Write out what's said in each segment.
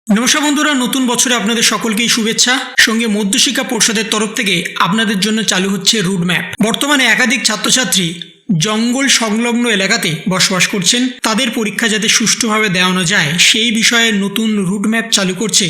নমস্কার বন্ধুরা, নতুন বছরে আপনাদের সকলকেই শুভেচ্ছা। সঙ্গে মধ্যশিক্ষা পর্ষদের তরফ থেকে আপনাদের জন্য চালু হচ্ছে রুট ম্যাপ। বর্তমানে একাধিক ছাত্রছাত্রী জঙ্গল সংলগ্ন এলাকাতে বসবাস করছেন। তাদের পরীক্ষা যাতে সুষ্ঠুভাবে দেওয়ানো যায় সেই বিষয়ে নতুন রুট ম্যাপ চালু করছে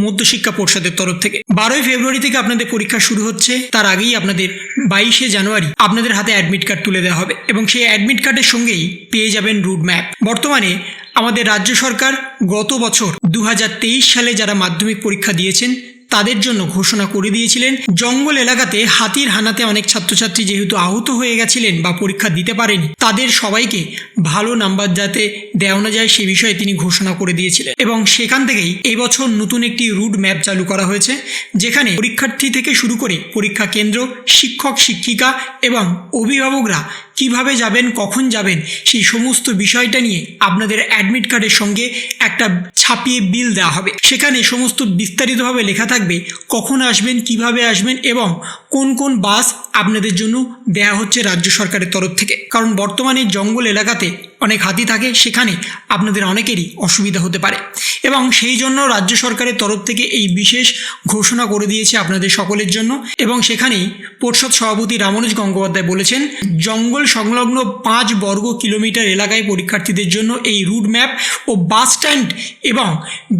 মধ্যশিক্ষা পর্ষদের তরফ থেকে। 12ই ফেব্রুয়ারি থেকে আপনাদের পরীক্ষা শুরু হচ্ছে। তার আগেই আপনাদের 22শে জানুয়ারি আপনাদের হাতে অ্যাডমিট কার্ড তুলে দেওয়া হবে এবং সেই অ্যাডমিট কার্ডের সঙ্গেই পেয়ে যাবেন রুট ম্যাপ। বর্তমানে আমাদের রাজ্য সরকার গত বছর 2023 সালে যারা মাধ্যমিক পরীক্ষা দিয়েছেন তাদের জন্য ঘোষণা করে দিয়েছিলেন, জঙ্গল এলাকাতে হাতির হানাতে অনেক ছাত্রছাত্রী যেহেতু আহত হয়ে গেছিলেন বা পরীক্ষা দিতে পারেনি, তাদের সবাইকে ভালো নাম্বার যাতে দেওয়ানো যায় সে বিষয়ে তিনি ঘোষণা করে দিয়েছিলেন। এবং সেখান থেকেই এই বছর নতুন একটি রুট ম্যাপ চালু করা হয়েছে, যেখানে পরীক্ষার্থী থেকে শুরু করে পরীক্ষা কেন্দ্র, শিক্ষক শিক্ষিকা এবং অভিভাবকরা কিভাবে যাবেন, কখন যাবেন, সেই সমস্ত বিষয়টা নিয়ে আপনাদের অ্যাডমিট কার্ডের সঙ্গে একটা ছাপিয়ে বিল দেওয়া হবে। সেখানে সমস্ত বিস্তারিতভাবে লেখা থাকবে কখন আসবেন, কিভাবে আসবেন এবং কোন কোন বাস আপনাদের জন্য দেয়া হচ্ছে রাজ্য সরকারের তরফ থেকে। কারণ বর্তমানে জঙ্গল এলাকাতে অনেক হাতি থাকে, সেখানে আপনাদের অনেকেরই অসুবিধা হতে পারে এবং সেই জন্য রাজ্য সরকারের তরফ থেকে এই বিশেষ ঘোষণা করে দিয়েছে আপনাদের সকলের জন্য। এবং সেখানেই পর্ষদ সভাপতি রামানুজ গঙ্গোপাধ্যায় বলেছেন, জঙ্গল সংলগ্ন 5 বর্গ কিলোমিটার এলাকায় পরীক্ষার্থীদের জন্য এই রুট ম্যাপ ও বাস স্ট্যান্ড এবং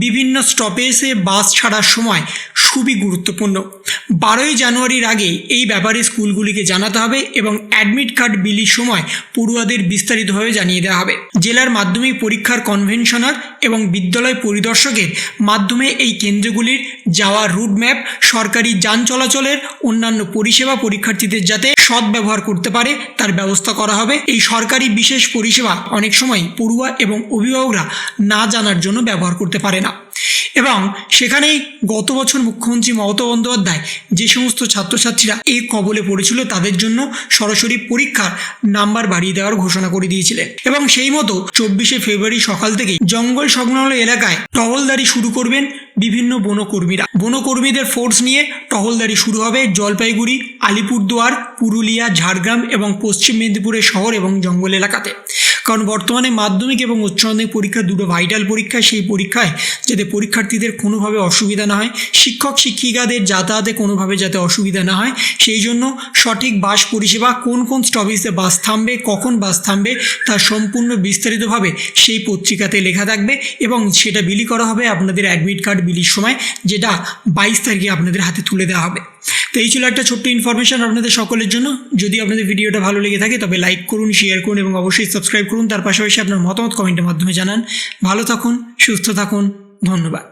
বিভিন্ন স্টপেজে বাস ছাড়ার সময় খুবই গুরুত্বপূর্ণ। 12ই জানুয়ারির আগে এই ব্যাপারে স্কুলগুলিকে জানাতে হবে এবং অ্যাডমিট কার্ড বিলির সময় পড়ুয়াদের বিস্তারিতভাবে জানিয়ে দেওয়া হবে। জেলার মাধ্যমিক পরীক্ষার কনভেনশনার এবং বিদ্যালয় পরিদর্শকের মাধ্যমে এই কেন্দ্রগুলির যাওয়ার রুট ম্যাপ, সরকারি যান চলাচলের অন্যান্য পরিষেবা পরীক্ষার্থীদের যাতে সদ্ব্যবহার করতে পারে তার ব্যবস্থা করা হবে। এই সরকারি বিশেষ পরিষেবা অনেক সময় পড়ুয়া এবং অভিভাবকরা না জানার জন্য ব্যবহার করতে পারে না। এবং সেখানেই গত বছর মুখ্যমন্ত্রী মমতা বন্দ্যোপাধ্যায় যে সমস্ত ছাত্রছাত্রীরা এই কবলে পড়েছিল তাদের জন্য সরাসরি পরীক্ষার নাম্বার বাড়িয়ে দেওয়ার ঘোষণা করে দিয়েছিলেন। এবং সেই মতো 24শে ফেব্রুয়ারি সকাল থেকেই জঙ্গল সংলগ্ন এলাকায় টহলদারি শুরু করবেন বিভিন্ন বনকর্মীরা। বনকর্মীদের ফোর্স নিয়ে টহলদারি শুরু হবে জলপাইগুড়ি, আলিপুরদুয়ার, পুরুলিয়া, ঝাড়গ্রাম এবং পশ্চিম মেদিনীপুরের শহর এবং জঙ্গল এলাকাতে। কারণ বর্তমানে মাধ্যমিক এবং উচ্চ মাধ্যমিক পরীক্ষা দুটো ভাইটাল পরীক্ষা, সেই পরীক্ষায় যাতে পরীক্ষার্থীদের কোনোভাবে অসুবিধা না হয়, শিক্ষক শিক্ষিকাদের যাতায়াতে কোনোভাবে যাতে অসুবিধা না হয়, সেই জন্য সঠিক বাস পরিষেবা, কোন কোন স্টপেজে বাস থামবে, কখন বাস থামবে তার সম্পূর্ণ বিস্তারিতভাবে সেই পত্রিকাতে লেখা থাকবে এবং সেটা বিলি করা হবে আপনাদের অ্যাডমিট কার্ড বিলির সময়, যেটা 22 তারিখে আপনাদের হাতে তুলে দেওয়া হবে। তো এই ছিল একটা ছোট্ট ইনফরমেশন আপনাদের সকলের জন্য। যদি আপনাদের ভিডিওটা ভালো লেগে থাকে তবে লাইক করুন, শেয়ার করুন এবং অবশ্যই সাবস্ক্রাইব করুন। তার পাশাপাশি আপনার মতামত কমেন্টের মাধ্যমে জানান। ভালো থাকুন, সুস্থ থাকুন, ধন্যবাদ।